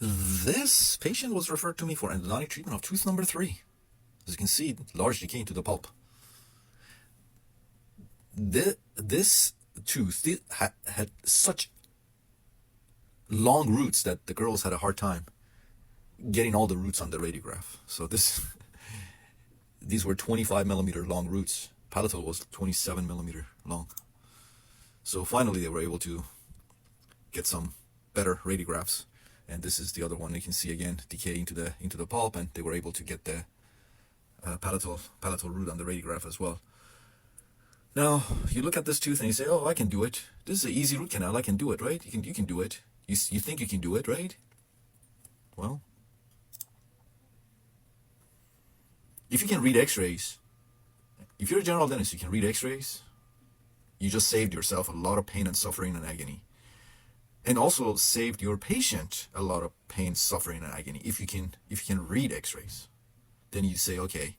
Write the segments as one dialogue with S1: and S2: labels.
S1: This patient was referred to me for endodontic treatment of tooth number 3. As you can see, large decay into the pulp. This tooth had such long roots that the girls had a hard time getting all the roots on the radiograph. So these were 25 millimeter long roots. Palatal was 27 millimeter long. So finally they were able to get some better radiographs. And this is the other one. You can see again decay into the pulp, and they were able to get the palatal root on the radiograph as well. Now you look at this tooth and you say, "Oh, I can do it. This is an easy root canal. I can do it, right? You can do it. You think you can do it, right?" Well, if you can read X-rays, if you're a general dentist, you can read X-rays. You just saved yourself a lot of pain and suffering and agony. And also saved your patient a lot of pain, suffering, and agony. If you can read X-rays, then you say, okay,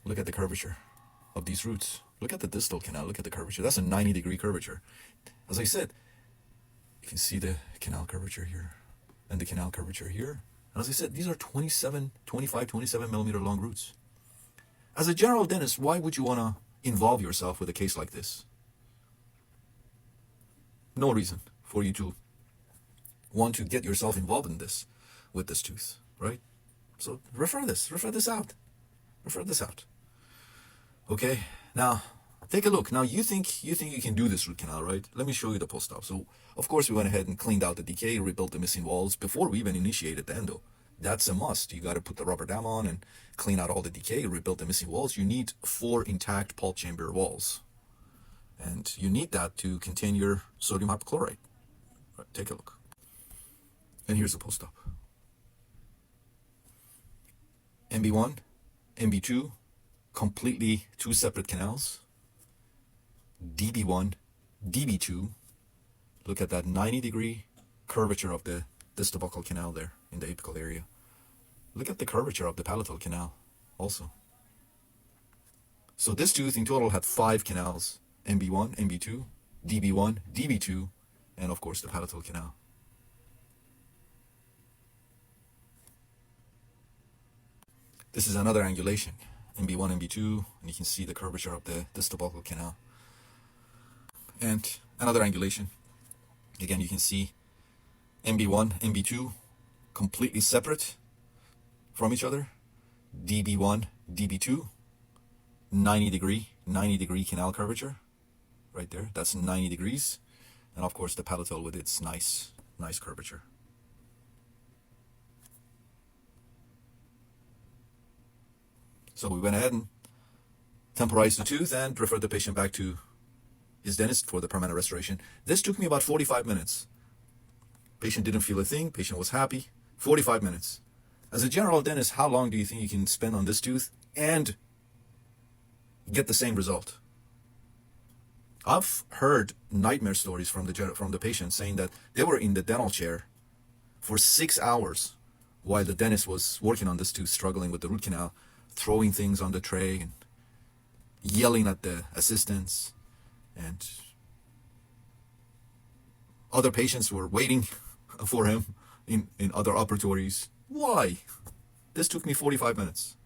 S1: look at the curvature of these roots. Look at the distal canal. Look at the curvature. That's a 90-degree curvature. As I said, you can see the canal curvature here and the canal curvature here. And as I said, these are 25, 27 millimeter long roots. As a general dentist, why would you want to involve yourself with a case like this? No reason for you to want to get yourself involved in this with this tooth, right? So refer this out. Okay, now take a look. Now you think you can do this root canal, right? Let me show you the post-op. So of course we went ahead and cleaned out the decay, rebuilt the missing walls before we even initiated the endo. That's a must. You got to put the rubber dam on and clean out all the decay, rebuild the missing walls. You need 4 intact pulp chamber walls. And you need that to contain your sodium hypochlorite. Right, take a look. And here's the post-op. MB1, MB2, completely 2 separate canals. DB1, DB2. Look at that 90-degree curvature of the distal buccal canal there in the apical area. Look at the curvature of the palatal canal also. So this tooth in total had 5 canals. MB1, MB2, DB1, DB2, and of course the palatal canal. This is another angulation, MB1, MB2, and you can see the curvature of the distal buccal canal. And another angulation. Again, you can see MB1, MB2, completely separate from each other. DB1, DB2, 90 degree canal curvature. Right there, that's 90 degrees. And of course the palatal with its nice curvature. So we went ahead and temporized the tooth and referred the patient back to his dentist for the permanent restoration. This took me about 45 minutes. Patient didn't feel a thing, patient was happy. 45 minutes. As a general dentist, how long do you think you can spend on this tooth and get the same result? I've heard nightmare stories from the patient saying that they were in the dental chair for 6 hours while the dentist was working on this tooth, struggling with the root canal, throwing things on the tray and yelling at the assistants. And other patients were waiting for him in other operatories. Why? This took me 45 minutes.